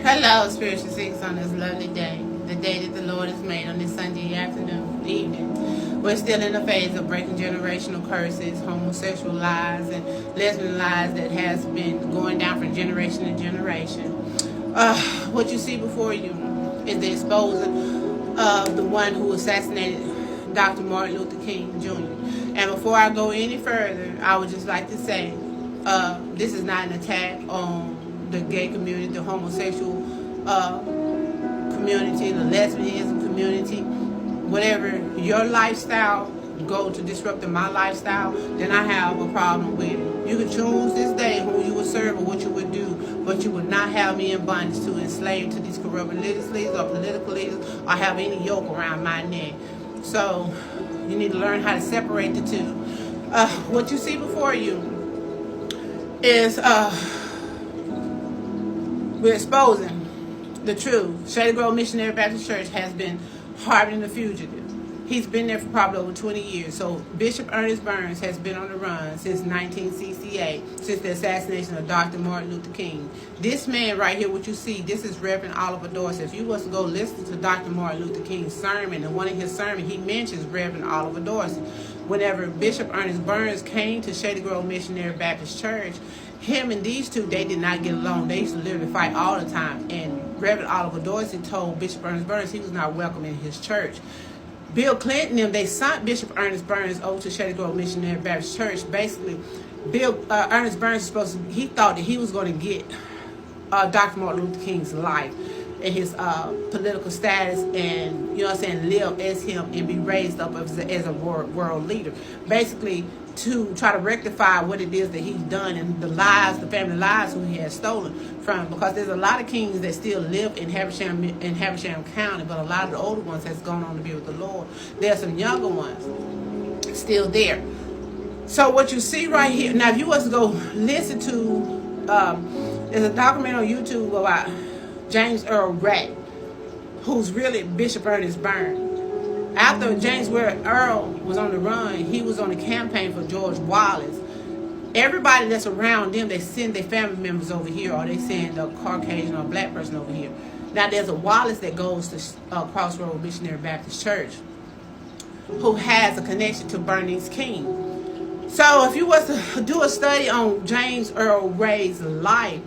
Hello, spiritual seekers, on this lovely day, the day that the Lord has made on this Sunday afternoon, evening. We're still in the phase of breaking generational curses, homosexual lies, and lesbian lies that has been going down from generation to generation. What you see before you is the exposing of the one who assassinated Dr. Martin Luther King Jr. And before I go any further, I would just like to say this is not an attack on the gay community, the homosexual community, the lesbianism community. Whatever your lifestyle go to disrupt my lifestyle, then I have a problem with it. You can choose this day who you would serve or what you would do, but you would not have me in bondage to enslave to these corrupt religious leaders or political leaders or have any yoke around my neck. So you need to learn how to separate the two. What you see before you is we're exposing the truth. Shady Grove Missionary Baptist Church has been harboring the fugitive. He's been there for probably over 20 years. So Bishop Ernest Burns has been on the run since 1968, since the assassination of Dr. Martin Luther King. This man right here, what you see, this is Reverend Oliver Dorsey. If you was to go listen to Dr. Martin Luther King's sermon, and one of his sermons, he mentions Reverend Oliver Dorsey. Whenever Bishop Ernest Burns came to Shady Grove Missionary Baptist Church, him and these two, they did not get along. They used to literally fight all the time. And Reverend Oliver Dorsey told Bishop Ernest Burns he was not welcome in his church. Bill Clinton, they sent Bishop Ernest Burns over to Shady Grove Missionary Baptist Church. Basically, Ernest Burns he thought that he was going to get Dr. Martin Luther King's life and his political status, and live as him and be raised up as a world leader. Basically, to try to rectify what it is that he's done and the family lives who he has stolen from, because there's a lot of kings that still live in Habersham County, but a lot of the older ones has gone on to be with the Lord. There's some younger ones still there. So what you see right here, now if you was to go listen to, there's a documentary on YouTube about James Earl Ray, who's really Bishop Ernest Burns. After James Earl was on the run, he was on the campaign for George Wallace. Everybody that's around them, they send their family members over here, or they send a Caucasian or a black person over here. Now there's a Wallace that goes to Crossroad Missionary Baptist Church, who has a connection to Bernice King. So if you was to do a study on James Earl Ray's life,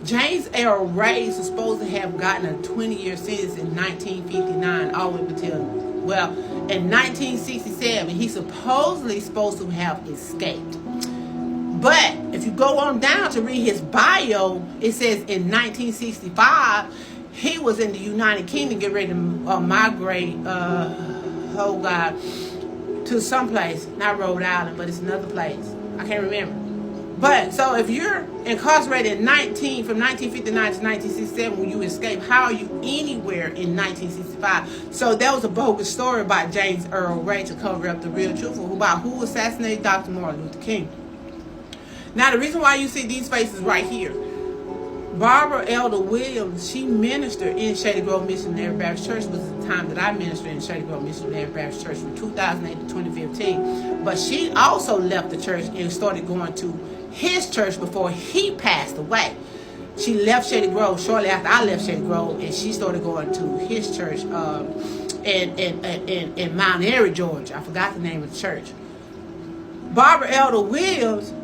James Earl Ray is supposed to have gotten a 20-year sentence in 1959, all the way until, in 1967, he's supposedly supposed to have escaped. But if you go on down to read his bio, it says in 1965, he was in the United Kingdom getting ready to migrate, to someplace, not Rhode Island, but it's another place. I can't remember. But so if you're incarcerated from 1959 to 1967 when you escape, how are you anywhere in 1965? So that was a bogus story about James Earl Ray to cover up the real truth about who assassinated Dr. Martin Luther King. Now the reason why you see these faces right here, Barbara Elder Williams, she ministered in Shady Grove Missionary Baptist Church. Was the time that I ministered in Shady Grove Missionary Baptist Church from 2008 to 2015. But she also left the church and started going to his church before he passed away. She left Shady Grove shortly after I left Shady Grove, and she started going to his church in Mount Airy, Georgia. I forgot the name of the church. Barbara Elder Williams,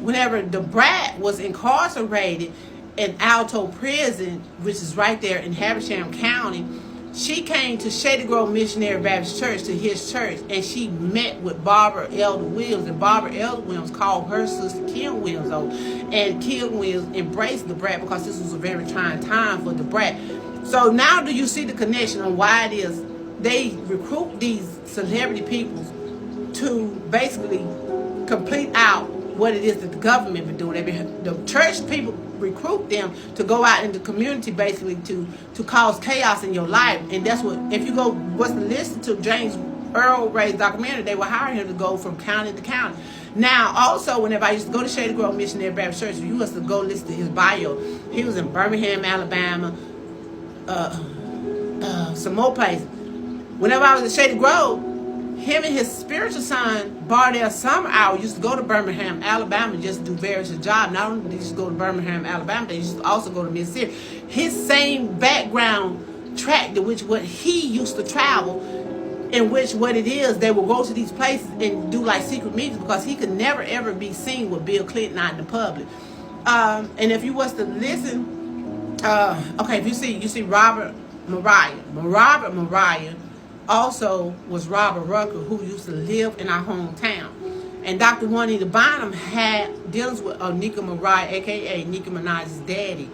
whenever the brat was incarcerated in Alto Prison, which is right there in Habersham County, she came to Shady Grove Missionary Baptist Church, to his church, and she met with Barbara Elder Williams, and Barbara Elder Williams called her sister Kim Williams over, and Kim Williams embraced the brat because this was a very trying time for the brat. So now do you see the connection on why it is they recruit these celebrity people to basically complete out what it is that the government been doing? The church people recruit them to go out in the community, basically to cause chaos in your life. And that's what, if you was to listen to James Earl Ray's documentary, they were hiring him to go from county to county. Now also, whenever I used to go to Shady Grove Missionary Baptist Church, if you was to go listen to his bio, he was in Birmingham, Alabama, some more places. Whenever I was at Shady Grove, him and his spiritual son, Bardell Summerhour, used to go to Birmingham, Alabama, just to do various jobs. Not only did they just go to Birmingham, Alabama, they used to also go to Mississippi. His same background track to which what he used to travel, in which what it is, they will go to these places and do like secret meetings, because he could never ever be seen with Bill Clinton out in the public. And if you was to listen, okay, if you see Robert Moriah also was Robert Rucker, who used to live in our hometown. And Dr. Juanita Bynum had dealings with Nika Moriah, aka Nicki Minaj's daddy.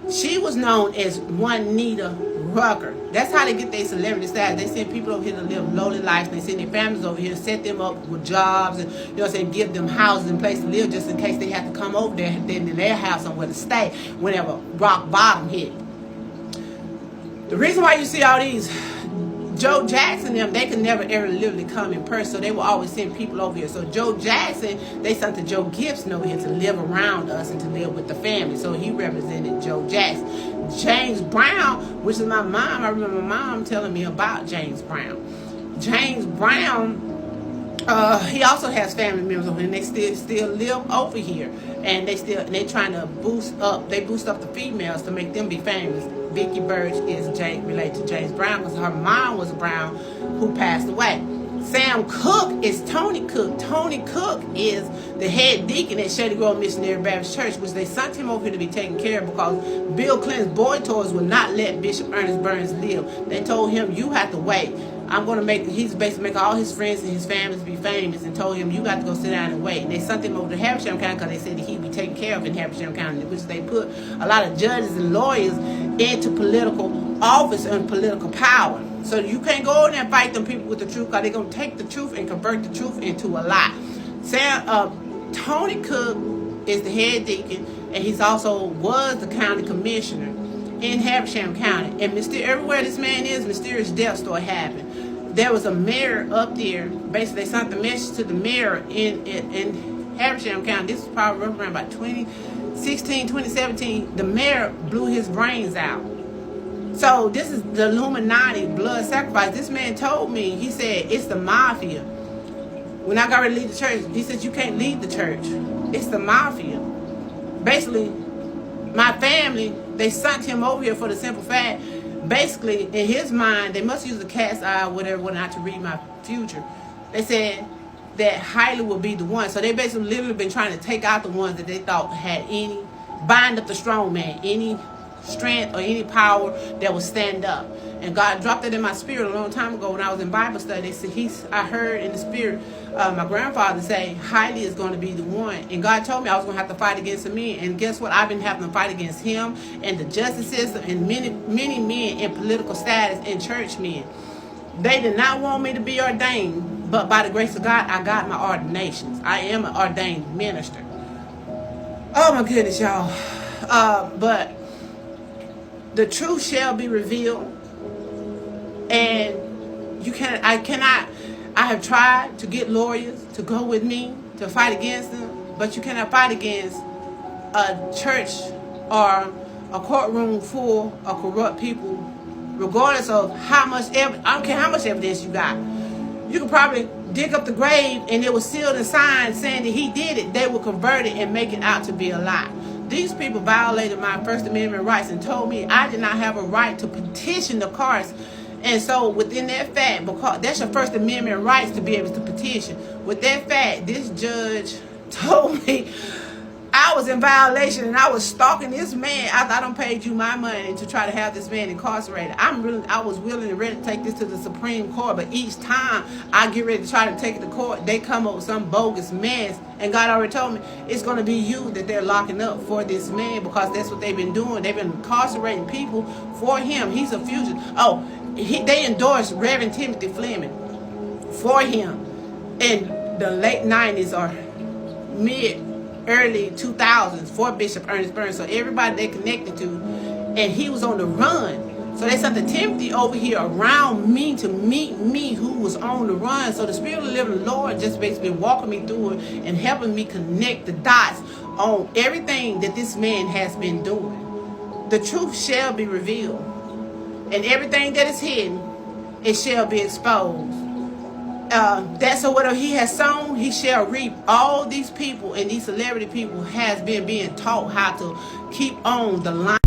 She was known as Juanita Rucker. That's how they get their celebrity status. They send people over here to live lowly lives. They send their families over here, set them up with jobs, and give them houses and places to live, just in case they have to come over there. Then in their house somewhere to stay whenever rock bottom hit. The reason why you see all these Joe Jackson, they could never ever literally come in person, so they will always send people over here. So Joe Jackson, they sent to Joe Gibson over here to live around us and to live with the family. So he represented Joe Jackson. James Brown, which is my mom, I remember my mom telling me about James Brown. James Brown, he also has family members over here, and they still live over here, and they trying to boost up the females to make them be famous. Vicky Birch is related to James Brown because her mom was a Brown who passed away. Sam Cooke is Tony Cook. Tony Cook is the head deacon at Shady Grove Missionary Baptist Church, which they sent him over here to be taken care of because Bill Clinton's boy toys would not let Bishop Ernest Burns live. They told him, you have to wait. He's basically making all his friends and his families be famous, and told him, you got to go sit down and wait. And they sent him over to Habersham County because they said that he'd be taken care of in Habersham County, which they put a lot of judges and lawyers into political office and political power. So you can't go in there and fight them people with the truth, because they're going to take the truth and convert the truth into a lie. Tony Cook is the head deacon, and he's also was the county commissioner in Habersham County. And everywhere this man is, mysterious death story happened. There was a mayor up there. Basically, they sent the message to the mayor in Habersham County. This was probably around about 2016, 2017. The mayor blew his brains out. So this is the Illuminati blood sacrifice. This man told me, he said, it's the mafia. When I got ready to leave the church, he said, you can't leave the church. It's the mafia. Basically, my family, they sent him over here for the simple fact, basically, in his mind, they must use a cat's eye or whatever not to read my future. They said that Hailey will be the one. So they basically literally been trying to take out the ones that they thought had bind up the strong man, any strength or any power that would stand up. And God dropped it in my spirit a long time ago when I was in Bible study. I heard in the spirit my grandfather say, Hailey is going to be the one. And God told me I was going to have to fight against me. And guess what? I've been having to fight against him and the justice system and many men in political status and church men. They did not want me to be ordained, but by the grace of God, I got my ordinations. I am an ordained minister. Oh my goodness, y'all. But the truth shall be revealed. And I have tried to get lawyers to go with me to fight against them, but you cannot fight against a church or a courtroom full of corrupt people, regardless of how much evidence. I don't care how much evidence you got. You could probably dig up the grave and it was sealed and signed saying that he did it. They will convert it and make it out to be a lie. These people violated my First Amendment rights and told me I did not have a right to petition the courts. And so within that fact, because that's your First Amendment rights to be able to petition. With that fact, this judge told me I was in violation and I was stalking this man after I done paid you my money to try to have this man incarcerated. I was willing and ready to take this to the Supreme Court, but each time I get ready to try to take it to court, they come up with some bogus mess. And God already told me it's going to be you that they're locking up for this man, because that's what they've been doing. They've been incarcerating people for him. He's a fugitive. They endorsed Reverend Timothy Fleming for him in the late 90s or early 2000s for Bishop Ernest Burns. So everybody they connected to, and he was on the run. So they sent the Timothy over here around me to meet me who was on the run. So the Spirit of the living Lord just basically been walking me through it and helping me connect the dots on everything that this man has been doing. The truth shall be revealed. And everything that is hidden, it shall be exposed. That's so whatever he has sown, he shall reap. All these people and these celebrity people has been being taught how to keep on the line.